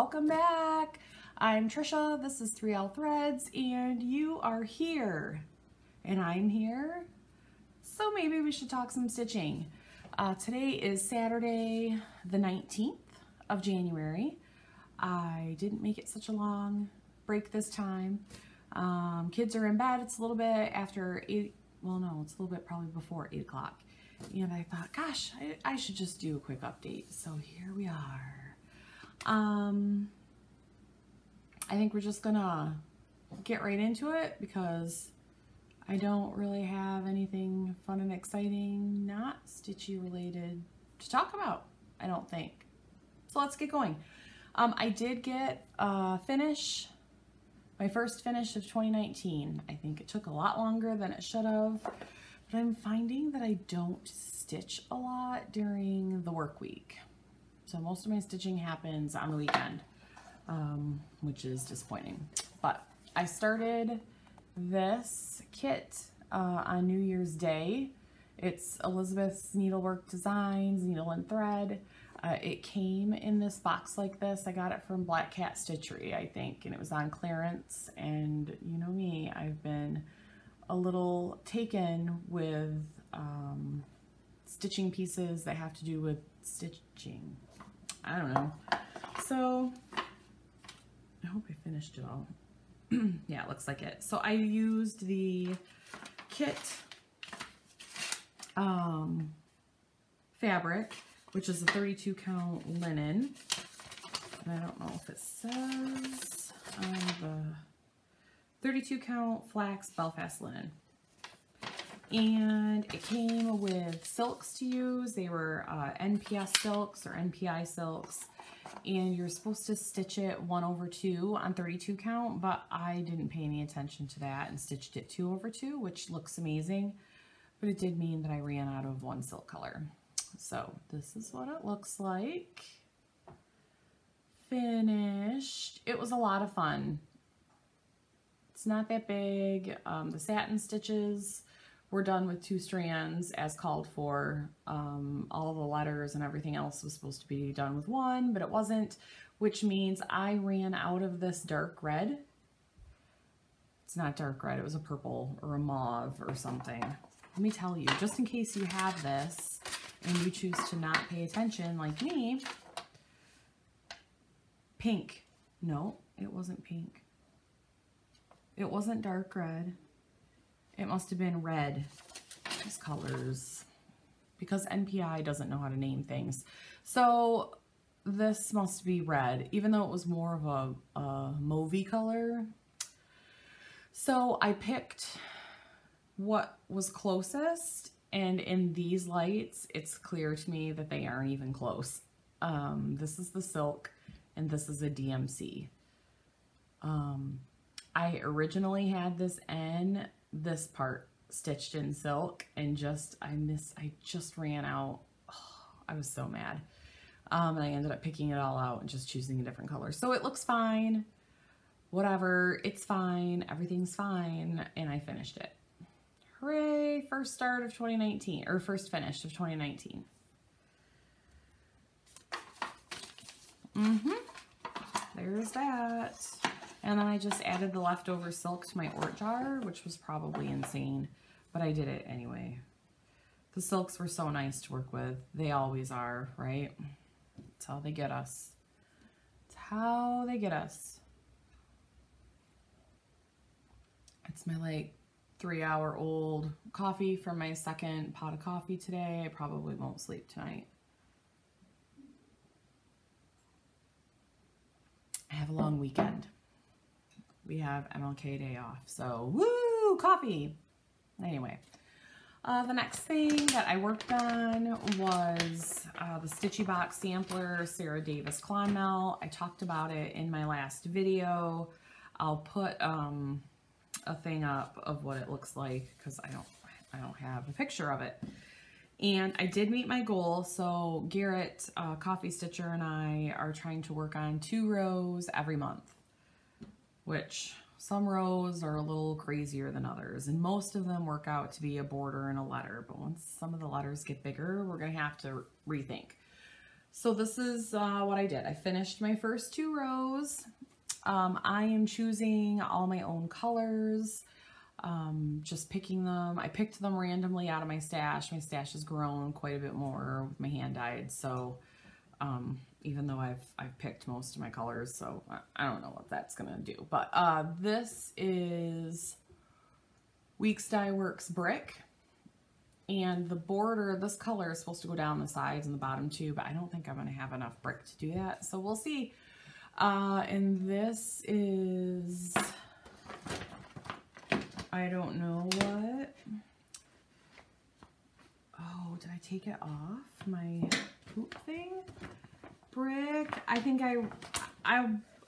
welcome back. I'm Trisha, this is 3L Threads, and you are here, and I'm here, so maybe we should talk some stitching. Today is Saturday the 19th of January. I didn't make it such a long break this time. Kids are in bed. It's a little bit after 8, well no, it's a little bit probably before 8 o'clock. And I thought, gosh, I should just do a quick update. So here we are. I think we're just gonna get right into it because I don't really have anything fun and exciting, not stitchy related to talk about, I don't think. So let's get going. I did get a finish, my first finish of 2019. I think it took a lot longer than it should have. But I'm finding that I don't stitch a lot during the work week. So most of my stitching happens on the weekend, which is disappointing. But I started this kit on New Year's Day. It's Elizabeth's Needlework Designs, Needle and Thread. It came in this box like this. I got it from Black Cat Stitchery, I think, and it was on clearance. And you know me, I've been a little taken with stitching pieces that have to do with stitching. I don't know. So I hope I finished it all. Yeah, it looks like it. So I used the kit fabric, which is a 32 count linen. And I don't know if it says on the 32 count flax Belfast linen. And it came with silks to use. They were NPS silks or NPI silks. And you're supposed to stitch it 1/2 on 32 count, but I didn't pay any attention to that and stitched it 2/2, which looks amazing. But it did mean that I ran out of one silk color. So this is what it looks like. Finished. It was a lot of fun. It's not that big. The satin stitches were done with 2 strands as called for. All the letters and everything else was supposed to be done with 1, but it wasn't, which means I ran out of this dark red. It's not dark red, it was a purple or a mauve or something. Let me tell you, just in case you have this and you choose to not pay attention like me, pink. No, it wasn't pink. It wasn't dark red. It must have been red. These colors. Because NPI doesn't know how to name things. So this must be red, even though it was more of a mauvey color. So I picked what was closest, and in these lights, it's clear to me that they aren't even close. This is the silk, and this is a DMC. I originally had this part stitched in silk, and I just ran out. Oh, I was so mad. And I ended up picking it all out and just choosing a different color. So it looks fine. Whatever, it's fine. Everything's fine. And I finished it. Hooray, first start of 2019, or first finish of 2019. There's that. And then I just added the leftover silk to my Ort jar, which was probably insane, but I did it anyway. The silks were so nice to work with. They always are, right? That's how they get us. It's how they get us. It's my like 3-hour-old coffee from my second pot of coffee today. I probably won't sleep tonight. I have a long weekend. We have MLK Day off, so woo, coffee. Anyway, the next thing that I worked on was the Stitchy Box Sampler Sarah Davis Clonmel. I talked about it in my last video. I'll put a thing up of what it looks like because I don't have a picture of it. And I did meet my goal. So Garrett, Coffee Stitcher, and I are trying to work on 2 rows every month, which some rows are a little crazier than others. And most of them work out to be a border and a letter. But once some of the letters get bigger, we're going to have to rethink. So this is what I did. I finished my first 2 rows. I am choosing all my own colors, just picking them. I picked them randomly out of my stash. My stash has grown quite a bit more with my hand dyed. So even though I've picked most of my colors, so I don't know what that's gonna do. But this is Weeks Dye Works Brick. And the border, this color is supposed to go down the sides and the bottom too, but I don't think I'm going to have enough brick to do that. So we'll see. And this is, I don't know what. Oh, did I take it off my hoop thing? Brick. I think I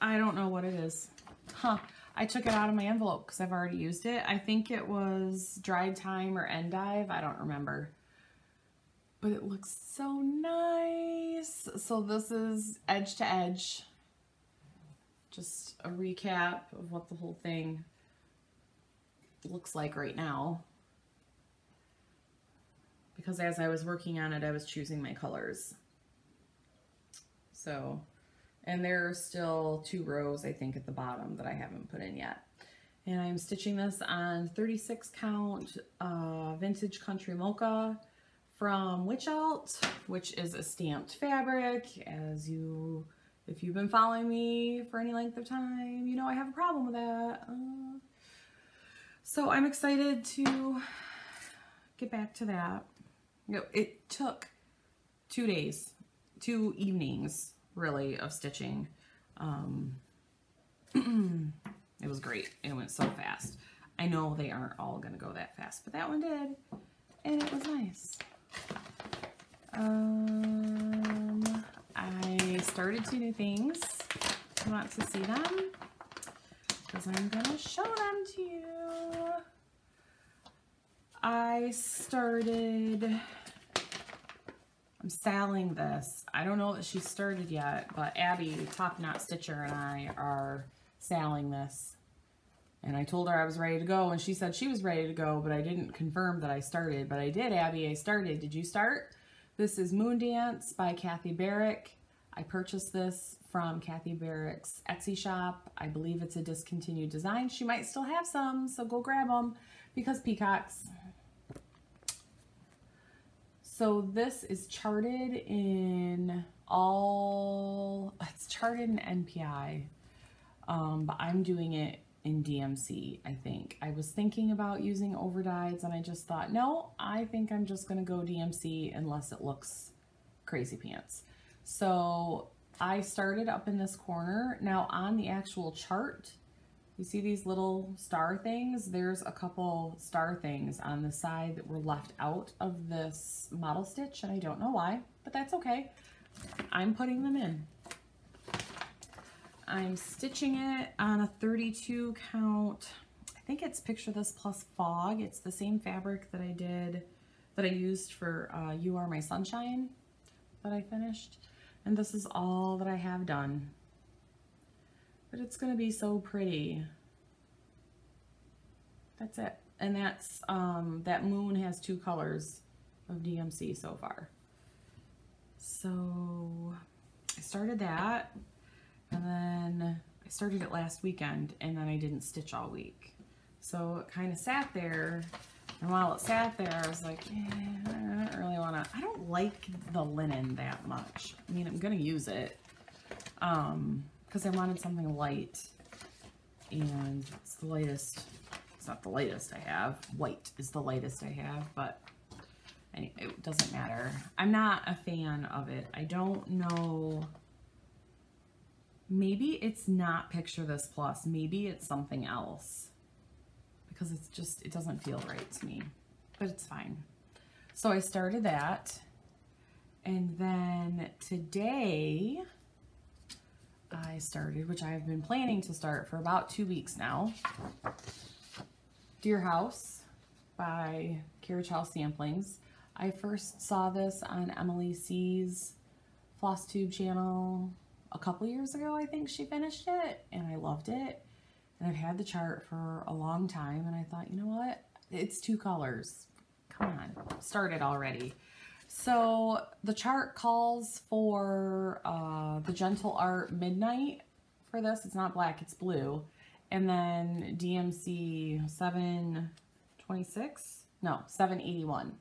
don't know what it is. Huh. I took it out of my envelope because I've already used it. I think it was Dried Time or Endive. I don't remember. But it looks so nice. So this is edge to edge. Just a recap of what the whole thing looks like right now. Because as I was working on it, I was choosing my colors. So... and there are still 2 rows, I think, at the bottom that I haven't put in yet. And I'm stitching this on 36 count Vintage Country Mocha from Witch Alt, which is a stamped fabric. If you've been following me for any length of time, you know I have a problem with that. So I'm excited to get back to that. It took 2 days, 2 evenings, really, of stitching. It was great. It went so fast. I know they aren't all gonna go that fast, but that one did, and it was nice. I started 2 new things. You want to see them? Because I'm gonna show them to you. I'm selling this. I don't know that she started yet, but Abby, Top Knot Stitcher, and I are selling this. And I told her I was ready to go, and she said she was ready to go, but I didn't confirm that I started. But I did, Abby. I started. Did you start? This is Moondance by Kathy Barrick. I purchased this from Kathy Barrick's Etsy shop. I believe it's a discontinued design. She might still have some, so go grab them because peacocks. So this is charted in it's charted in NPI, but I'm doing it in DMC, I think. I was thinking about using overdyes and I just thought, no, I think I'm just gonna go DMC unless it looks crazy pants. So I started up in this corner. Now on the actual chart, you see these little star things? There's a couple star things on the side that were left out of this model stitch, and I don't know why, but that's okay. I'm putting them in. I'm stitching it on a 32 count. I think it's Picture This Plus Fog. It's the same fabric that I used for You Are My Sunshine that I finished. And this is all that I have done. But it's gonna be so pretty. That's it. And that's, that moon has 2 colors of DMC so far. So I started that, and then I started it last weekend, and then I didn't stitch all week. So it kind of sat there, and while it sat there, I was like, I don't really wanna, I don't like the linen that much. I mean, I'm gonna use it, because I wanted something light, and it's the lightest. It's not the lightest I have. White is the lightest I have, but anyway, it doesn't matter. I'm not a fan of it. I don't know. Maybe it's not Picture This Plus. Maybe it's something else, because it's just, it doesn't feel right to me, but it's fine. So I started that, and then today I started, which I've been planning to start for about 2 weeks now, Deer House by Carriage House Samplings. I first saw this on Emily C's Flosstube channel a couple years ago. I think she finished it, and I loved it. And I've had the chart for a long time, and I thought, you know what? It's 2 colors. Come on, start it already. So the chart calls for the Gentle Art Midnight for this. It's not black, it's blue. And then DMC 726? No, 781.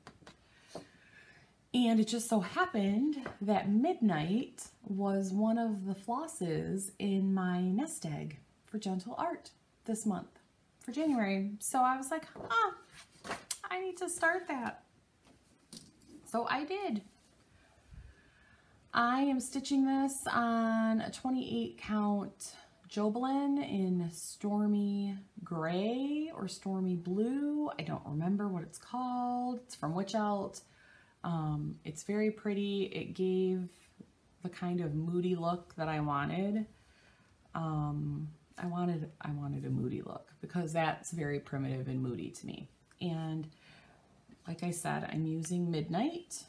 And it just so happened that Midnight was one of the flosses in my nest egg for Gentle Art this month for January. So I was like, I need to start that. So I did. I am stitching this on a 28 count Jobelin in Stormy Gray or Stormy Blue. I don't remember what it's called. It's from Witch Out. It's very pretty. It gave the kind of moody look that I wanted. I wanted a moody look because that's very primitive and moody to me. And like I said, I'm using Midnight,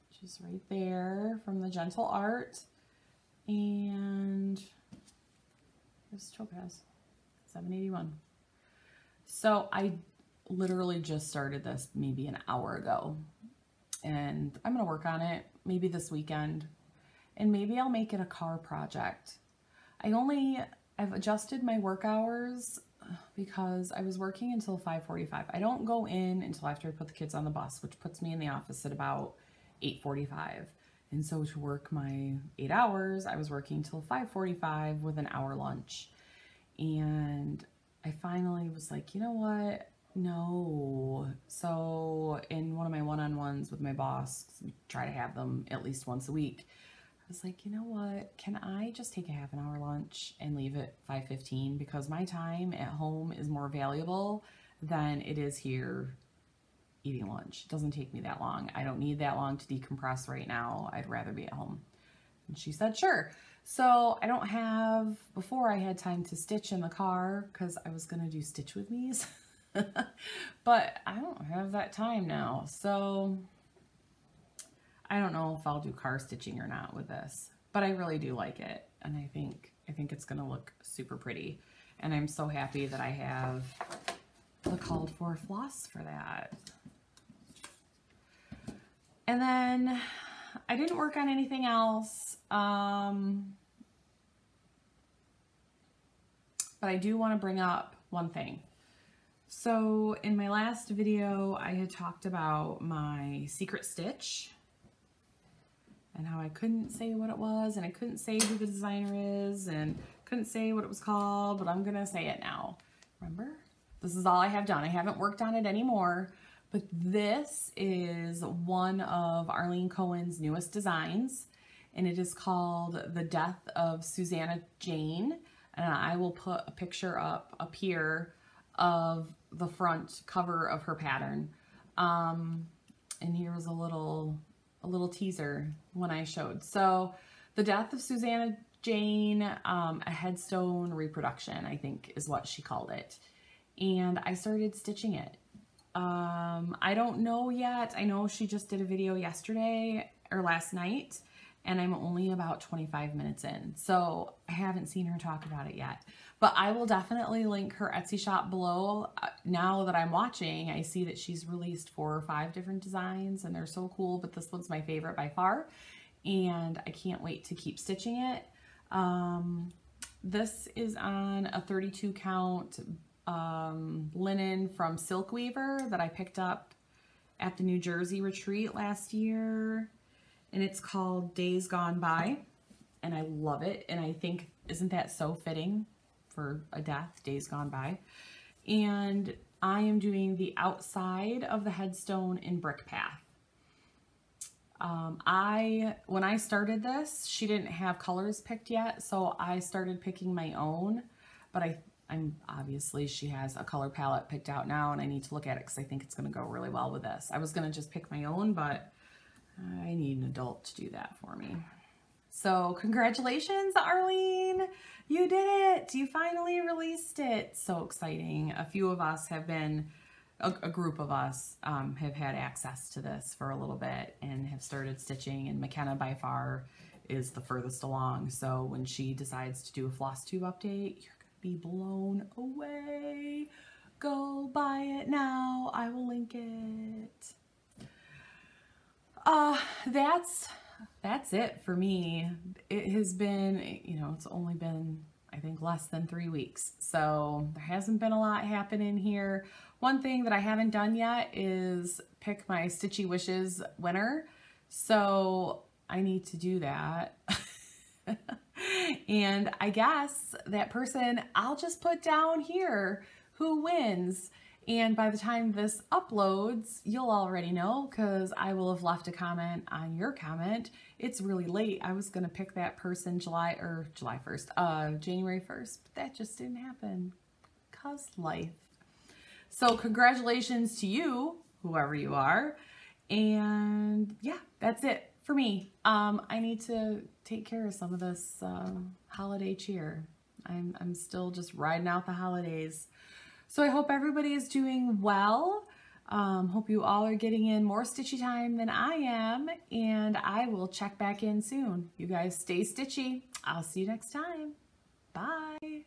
which is right there from the Gentle Art. And here's Topaz, 781. So I literally just started this maybe an hour ago. And I'm going to work on it maybe this weekend. And maybe I'll make it a car project. I've adjusted my work hours because I was working until 5:45. I don't go in until after I put the kids on the bus, which puts me in the office at about 8:45. And so to work my 8 hours, I was working till 5:45 with an hour lunch. And I finally was like, you know what? No. So in one of my one-on-ones with my boss, we try to have them at least once a week. I was like, you know what? Can I just take a half an hour lunch and leave at 5:15? Because my time at home is more valuable than it is here eating lunch. It doesn't take me that long. I don't need that long to decompress right now. I'd rather be at home. And she said, sure. So I don't have, before I had time to stitch in the car because I was going to do stitch with me's. But I don't have that time now. So I don't know if I'll do car stitching or not with this, but I really do like it. And I think it's going to look super pretty. And I'm so happy that I have the called for floss for that. And then I didn't work on anything else. But I do want to bring up one thing. So in my last video, I had talked about my secret stitch and how I couldn't say what it was, and I couldn't say who the designer is, and couldn't say what it was called, but I'm gonna say it now. Remember? This is all I have done. I haven't worked on it anymore, but this is one of Arlene Cohen's newest designs, and it is called The Death of Susana Jane, and I will put a picture up here of the front cover of her pattern. And here's a little teaser when I showed. So The Death of Susana Jane, a headstone reproduction, I think is what she called it. And I started stitching it. I don't know yet. I know she just did a video yesterday or last night, and I'm only about 25 minutes in. So I haven't seen her talk about it yet. But I will definitely link her Etsy shop below. Now that I'm watching, I see that she's released 4 or 5 different designs, and they're so cool, but this one's my favorite by far. And I can't wait to keep stitching it. This is on a 32 count linen from Silk Weaver that I picked up at the New Jersey retreat last year. And it's called Days Gone By. And I love it. And I think, isn't that so fitting for a death, Days Gone By? And I am doing the outside of the headstone in Brick Path. When I started this, she didn't have colors picked yet, so I started picking my own, but I'm obviously she has a color palette picked out now, and I need to look at it because I think it's going to go really well with this. I was going to just pick my own, but I need an adult to do that for me. So congratulations, Arlene. You did it. You finally released it. So exciting. A few of us have been, a group of us have had access to this for a little bit and have started stitching, and McKenna by far is the furthest along. So when she decides to do a Flosstube update, you're going to be blown away. Go buy it now. I will link it. That's it for me. It has been, you know, it's only been, I think, less than 3 weeks. So there hasn't been a lot happening here. One thing that I haven't done yet is pick my Stitchy Wishes winner. So I need to do that. And I guess that person, I'll just put down here who wins. And by the time this uploads, you'll already know because I will have left a comment on your comment. It's really late. I was going to pick that person January 1st, but that just didn't happen because life. So congratulations to you, whoever you are. And yeah, that's it for me. I need to take care of some of this holiday cheer. I'm still just riding out the holidays. So I hope everybody is doing well. Hope you all are getting in more stitchy time than I am. And I will check back in soon. You guys stay stitchy. I'll see you next time. Bye.